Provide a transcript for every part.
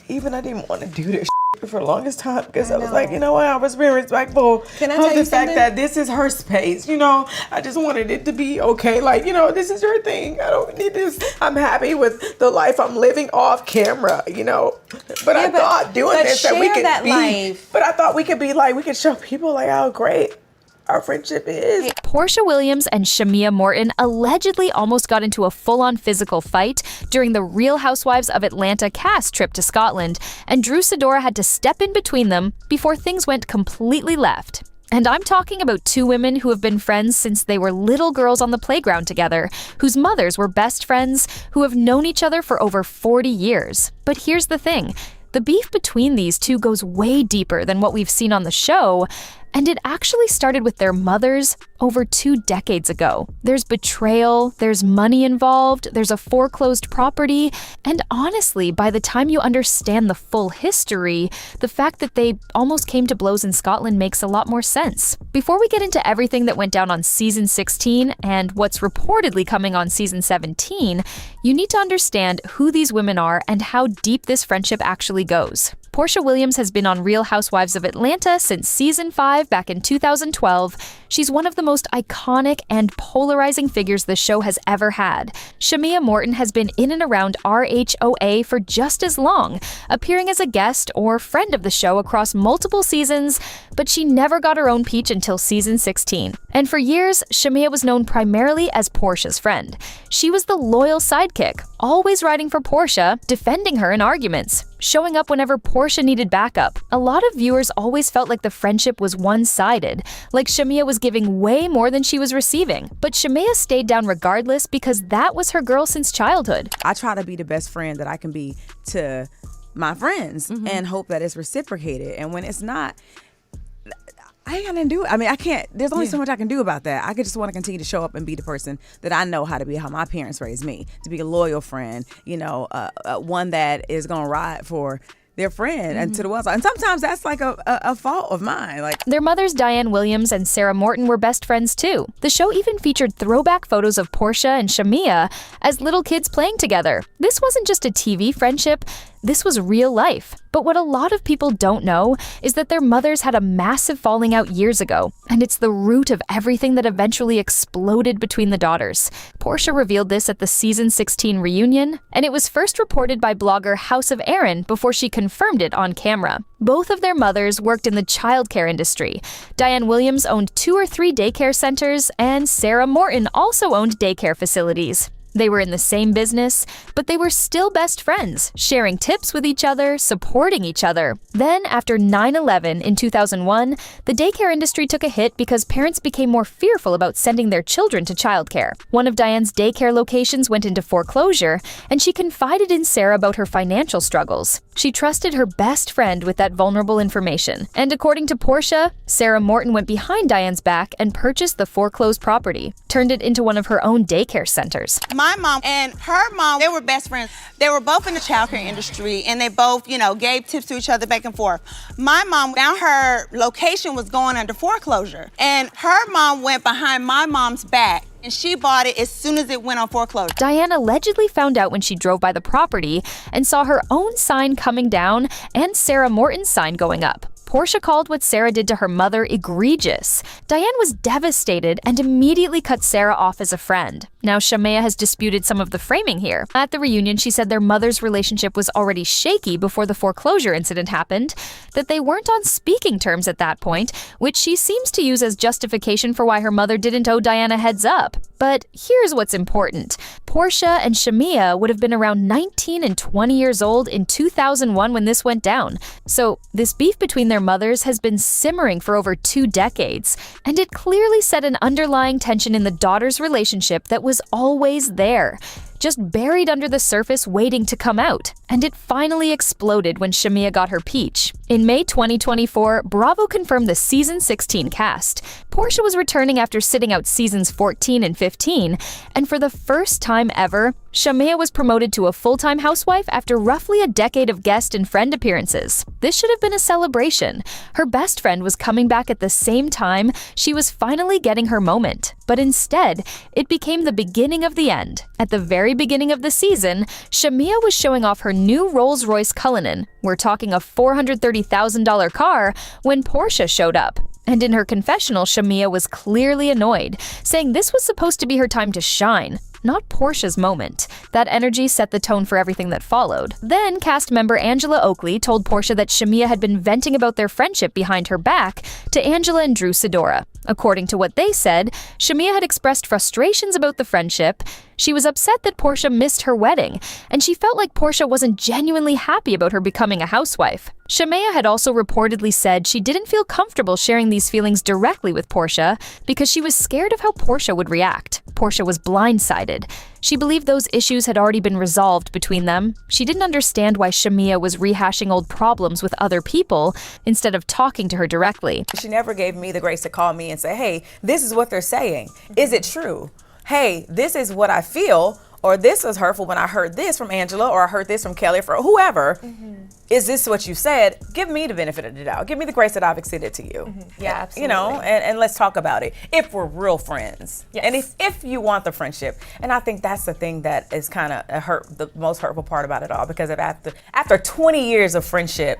even I didn't want to do this for the longest time because I was like, you know what, I was being respectful of the fact that this is her space, you know. I just wanted it to be okay, like, you know, this is your thing. I don't need this. I'm happy with the life I'm living off camera, you know. But I thought doing this that we could be life. But I thought we could be like, we could show people like how great our friendship is. Porsha Williams and Shamea Morton allegedly almost got into a full-on physical fight during the Real Housewives of Atlanta cast trip to Scotland, and Drew Sidora had to step in between them before things went completely left. And I'm talking about two women who have been friends since they were little girls on the playground together, whose mothers were best friends, who have known each other for over 40 years. But here's the thing. The beef between these two goes way deeper than what we've seen on the show, and it actually started with their mothers over 2 decades ago. There's betrayal, there's money involved, there's a foreclosed property, and honestly, by the time you understand the full history, the fact that they almost came to blows in Scotland makes a lot more sense. Before we get into everything that went down on season 16 and what's reportedly coming on season 17, you need to understand who these women are and how deep this friendship actually goes. Porsha Williams has been on Real Housewives of Atlanta since season 5 back in 2012. She's one of the most iconic and polarizing figures the show has ever had. Shamea Morton has been in and around RHOA for just as long, appearing as a guest or friend of the show across multiple seasons, but she never got her own peach until season 16. And for years, Shamea was known primarily as Porsha's friend. She was the loyal sidekick, always riding for Porsha, defending her in arguments, showing up whenever Porsha needed backup. A lot of viewers always felt like the friendship was one-sided, like Shamea was giving way more than she was receiving. But Shamea stayed down regardless because that was her girl since childhood. I try to be the best friend that I can be to my friends and hope that it's reciprocated. And when it's not, I ain't gonna do it. I mean, I can't. There's only so much I can do about that. I just want to continue to show up and be the person that I know how to be, how my parents raised me, to be a loyal friend, you know, one that is gonna ride for their friend and to the well. And sometimes that's like a fault of mine. Like their mothers, Diane Williams and Sarah Morton, were best friends too. The show even featured throwback photos of Porsha and Shamea as little kids playing together. This wasn't just a TV friendship. This was real life. But what a lot of people don't know is that their mothers had a massive falling out years ago, and it's the root of everything that eventually exploded between the daughters. Porsha revealed this at the season 16 reunion, and it was first reported by blogger House of Aaron before she confirmed it on camera. Both of their mothers worked in the childcare industry. Diane Williams owned 2 or 3 daycare centers, and Sarah Morton also owned daycare facilities. They were in the same business, but they were still best friends, sharing tips with each other, supporting each other. Then, after 9/11 in 2001, the daycare industry took a hit because parents became more fearful about sending their children to childcare. One of Diane's daycare locations went into foreclosure, and she confided in Sarah about her financial struggles. She trusted her best friend with that vulnerable information. And according to Porsha, Sarah Morton went behind Diane's back and purchased the foreclosed property, turned it into one of her own daycare centers. My mom and her mom, they were best friends. They were both in the childcare industry, and they both, you know, gave tips to each other back and forth. My mom found her location was going under foreclosure, and her mom went behind my mom's back, and she bought it as soon as it went on foreclosure. Diane allegedly found out when she drove by the property and saw her own sign coming down and Sarah Morton's sign going up. Porsha called what Sarah did to her mother egregious. Diane was devastated and immediately cut Sarah off as a friend. Now, Shamea has disputed some of the framing here. At the reunion, she said their mother's relationship was already shaky before the foreclosure incident happened, that they weren't on speaking terms at that point, which she seems to use as justification for why her mother didn't owe Diane a heads up. But here's what's important. Porsha and Shamea would have been around 19 and 20 years old in 2001 when this went down. So this beef between their mothers has been simmering for over 2 decades, and it clearly set an underlying tension in the daughter's relationship that was always there, just buried under the surface waiting to come out. And it finally exploded when Shamea got her peach. In May 2024, Bravo confirmed the season 16 cast. Porsha was returning after sitting out seasons 14 and 15, and for the first time ever, Shamea was promoted to a full-time housewife after roughly a decade of guest and friend appearances. This should have been a celebration. Her best friend was coming back at the same time she was finally getting her moment. But instead, it became the beginning of the end. At the very beginning of the season, Shamea was showing off her new Rolls-Royce Cullinan. We're talking a $430,000 car when Porsha showed up. And in her confessional, Shamea was clearly annoyed, saying this was supposed to be her time to shine, not Porsha's moment. That energy set the tone for everything that followed. Then, cast member Angela Oakley told Porsha that Shamea had been venting about their friendship behind her back to Angela and Drew Sidora. According to what they said, Shamea had expressed frustrations about the friendship. She was upset that Porsha missed her wedding, and she felt like Porsha wasn't genuinely happy about her becoming a housewife. Shamea had also reportedly said she didn't feel comfortable sharing these feelings directly with Porsha because she was scared of how Porsha would react. Porsha was blindsided. She believed those issues had already been resolved between them. She didn't understand why Shamea was rehashing old problems with other people instead of talking to her directly. She never gave me the grace to call me and say, hey, this is what they're saying. Is it true? Hey, this is what I feel, or this was hurtful when I heard this from Angela, or I heard this from Kelly, or whoever. Is this what you said? Give me the benefit of the doubt. Give me the grace that I've extended to you. Yeah, absolutely. You know, and let's talk about it. If we're real friends. Yes. And if you want the friendship. And I think that's the thing that is kind of the most hurtful part about it all, because after 20 years of friendship,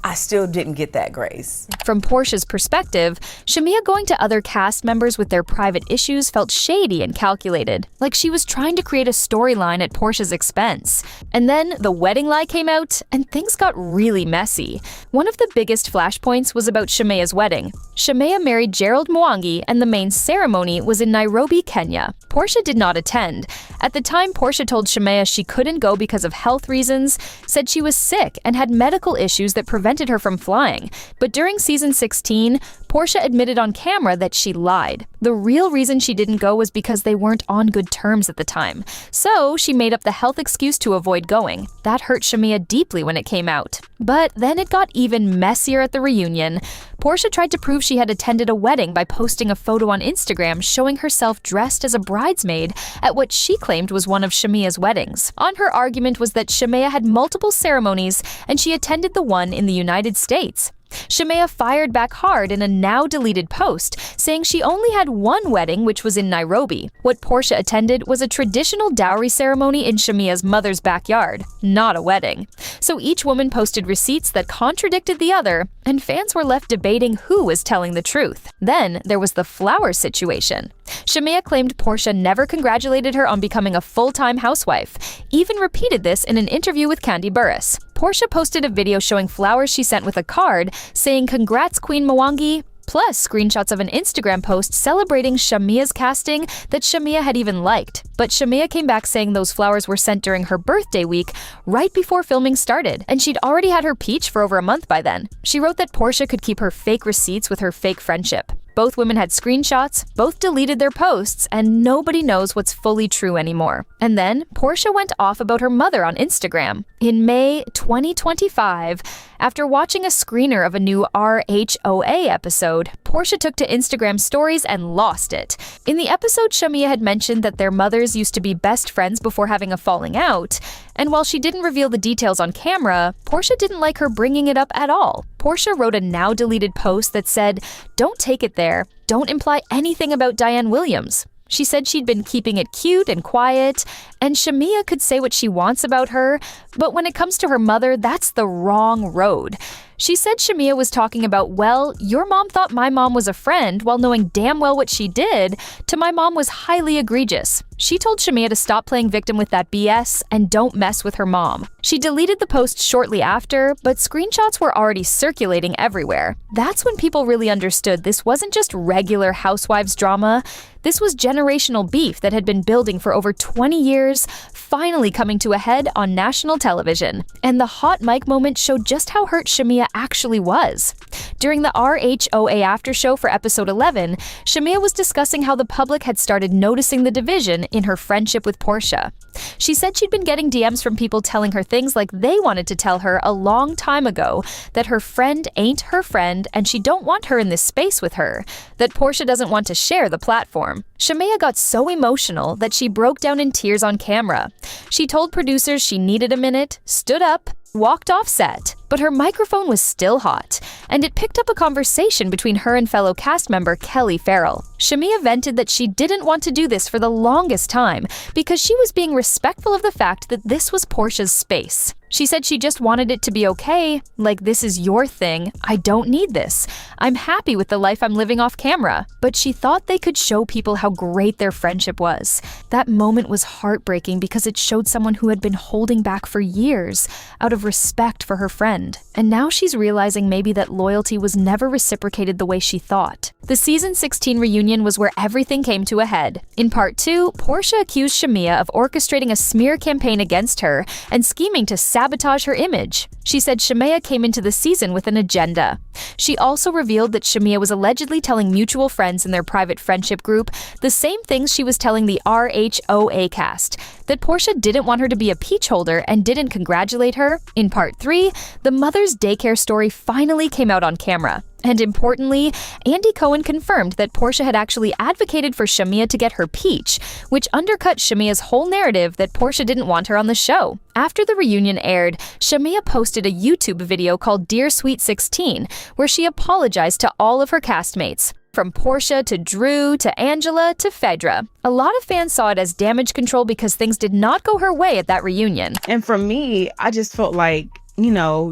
I still didn't get that grace. From Porsha's perspective, Shamea going to other cast members with their private issues felt shady and calculated, like she was trying to create a storyline at Porsha's expense. And then the wedding lie came out, and things got really messy. One of the biggest flashpoints was about Shamea's wedding. Shamea married Gerald Mwangi, and the main ceremony was in Nairobi, Kenya. Porsha did not attend. At the time, Porsha told Shamea she couldn't go because of health reasons, said she was sick and had medical issues that prevented her from flying. But during season 16, Porsha admitted on camera that she lied. The real reason she didn't go was because they weren't on good terms at the time. So she made up the health excuse to avoid going. That hurt Shamea deeply when it came out. But then it got even messier at the reunion. Porsha tried to prove she had attended a wedding by posting a photo on Instagram showing herself dressed as a bridesmaid at what she claimed was one of Shamea's weddings. Her argument was that Shamea had multiple ceremonies and she attended the one in the United States. Shamea fired back hard in a now-deleted post, saying she only had one wedding, which was in Nairobi. What Porsha attended was a traditional dowry ceremony in Shamea's mother's backyard, not a wedding. So each woman posted receipts that contradicted the other, and fans were left debating who was telling the truth. Then there was the flowers situation. Shamea claimed Porsha never congratulated her on becoming a full-time housewife, even repeated this in an interview with Kandi Burruss. Porsha posted a video showing flowers she sent with a card saying, "Congrats, Queen Mwangi," plus screenshots of an Instagram post celebrating Shamea's casting that Shamea had even liked. But Shamea came back saying those flowers were sent during her birthday week, right before filming started, and she'd already had her peach for over a month by then. She wrote that Porsha could keep her fake receipts with her fake friendship. Both women had screenshots, both deleted their posts, and nobody knows what's fully true anymore. And then Porsha went off about her mother on Instagram. In May 2025, after watching a screener of a new RHOA episode, Porsha took to Instagram stories and lost it. In the episode, Shamea had mentioned that their mothers used to be best friends before having a falling out, and while she didn't reveal the details on camera, Porsha didn't like her bringing it up at all. Porsha wrote a now-deleted post that said, "Don't take it there. Don't imply anything about Diane Williams." She said she'd been keeping it cute and quiet, and Shamea could say what she wants about her, but when it comes to her mother, that's the wrong road. She said Shamea was talking about, "Well, your mom thought my mom was a friend while knowing damn well what she did to my mom was highly egregious." She told Shamea to stop playing victim with that BS and don't mess with her mom. She deleted the post shortly after, but screenshots were already circulating everywhere. That's when people really understood this wasn't just regular housewives drama. This was generational beef that had been building for over 20 years, finally coming to a head on national television. And the hot mic moment showed just how hurt Shamea actually was. During the RHOA after show for episode 11, Shamea was discussing how the public had started noticing the division in her friendship with Porsha. She said she'd been getting DMs from people telling her things like they wanted to tell her a long time ago that her friend ain't her friend and she don't want her in this space with her, that Porsha doesn't want to share the platform. Shamea got so emotional that she broke down in tears on camera. She told producers she needed a minute, stood up, walked off set, but her microphone was still hot, and it picked up a conversation between her and fellow cast member Kelly Farrell. Shamea vented that she didn't want to do this for the longest time because she was being respectful of the fact that this was Porsha's space. She said she just wanted it to be okay, like this is your thing, I don't need this. I'm happy with the life I'm living off camera, but she thought they could show people how great their friendship was. That moment was heartbreaking because it showed someone who had been holding back for years out of respect for her friend. And now she's realizing maybe that loyalty was never reciprocated the way she thought. The season 16 reunion was where everything came to a head. In part 2, Porsha accused Shamea of orchestrating a smear campaign against her and scheming to sabotage her image. She said Shamea came into the season with an agenda. She also revealed that Shamea was allegedly telling mutual friends in their private friendship group the same things she was telling the RHOA cast, that Porsha didn't want her to be a peach holder and didn't congratulate her. In part 3, the mother's daycare story finally came out on camera. And importantly, Andy Cohen confirmed that Porsha had actually advocated for Shamea to get her peach, which undercut Shamea's whole narrative that Porsha didn't want her on the show. After the reunion aired, Shamea posted a YouTube video called Dear Sweet 16, where she apologized to all of her castmates. From Porsha to Drew to Angela to Phaedra. A lot of fans saw it as damage control because things did not go her way at that reunion. And for me, I just felt like,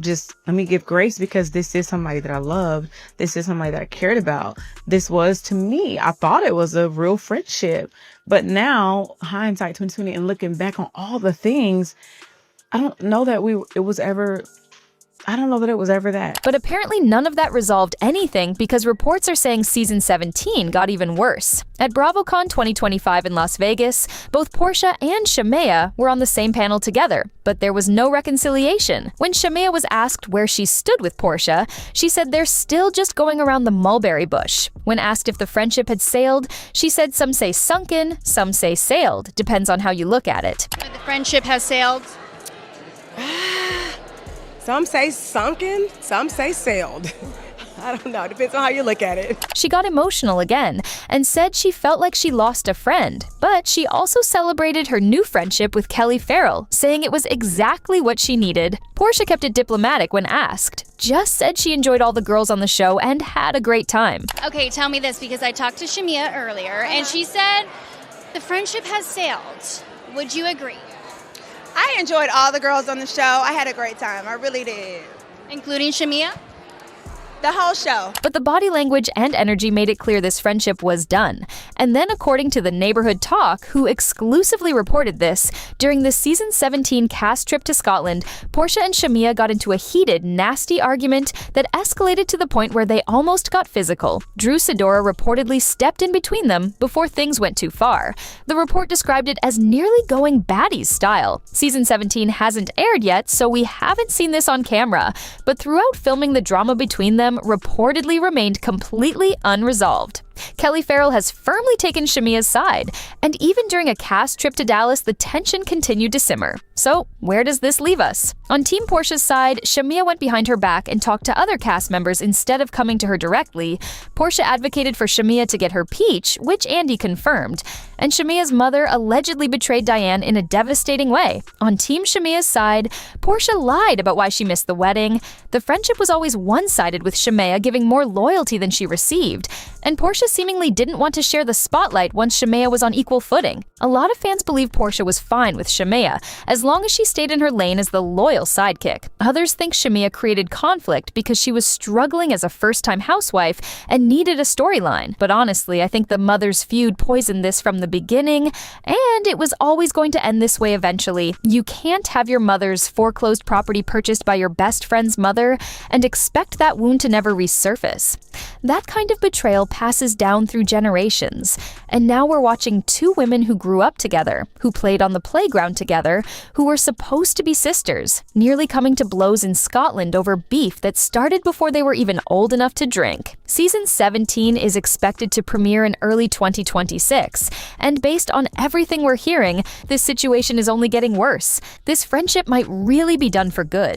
just let me give grace because this is somebody that I loved. This is somebody that I cared about. This was, to me, I thought it was a real friendship. But now, hindsight 2020 and looking back on all the things, I don't know that it was ever that. But apparently none of that resolved anything because reports are saying season 17 got even worse. At BravoCon 2025 in Las Vegas, both Porsha and Shamea were on the same panel together, but there was no reconciliation. When Shamea was asked where she stood with Porsha, she said they're still just going around the mulberry bush. When asked if the friendship had sailed, she said some say sunken, some say sailed, depends on how you look at it. The friendship has sailed? Some say sunken, some say sailed. I don't know, depends on how you look at it. She got emotional again and said she felt like she lost a friend, but she also celebrated her new friendship with Kelly Farrell, saying it was exactly what she needed. Porsha kept it diplomatic when asked, just said she enjoyed all the girls on the show and had a great time. Okay, tell me this, because I talked to Shamea earlier, and she said the friendship has sailed. Would you agree? I enjoyed all the girls on the show. I had a great time. I really did. Including Shamea? The whole show. But the body language and energy made it clear this friendship was done. And then according to the Neighborhood Talk, who exclusively reported this, during the season 17 cast trip to Scotland, Porsha and Shamea got into a heated, nasty argument that escalated to the point where they almost got physical. Drew Sidora reportedly stepped in between them before things went too far. The report described it as nearly going baddies style. Season 17 hasn't aired yet, so we haven't seen this on camera, but throughout filming, the drama between them reportedly remained completely unresolved. Kelly Farrell has firmly taken Shamea's side, and even during a cast trip to Dallas, the tension continued to simmer. So, where does this leave us? On Team Porsha's side, Shamea went behind her back and talked to other cast members instead of coming to her directly. Porsha advocated for Shamea to get her peach, which Andy confirmed, and Shamea's mother allegedly betrayed Diane in a devastating way. On Team Shamea's side, Porsha lied about why she missed the wedding. The friendship was always one-sided, with Shamea giving more loyalty than she received, and Porsha seemingly didn't want to share the spotlight once Shamea was on equal footing. A lot of fans believe Porsha was fine with Shamea, as long as she stayed in her lane as the loyal sidekick. Others think Shamea created conflict because she was struggling as a first-time housewife and needed a storyline. But honestly, I think the mother's feud poisoned this from the beginning, and it was always going to end this way eventually. You can't have your mother's foreclosed property purchased by your best friend's mother and expect that wound to never resurface. That kind of betrayal passes down through generations. And now we're watching two women who grew up together, who played on the playground together, who were supposed to be sisters, nearly coming to blows in Scotland over beef that started before they were even old enough to drink. Season 17 is expected to premiere in early 2026, and based on everything we're hearing, this situation is only getting worse. This friendship might really be done for good.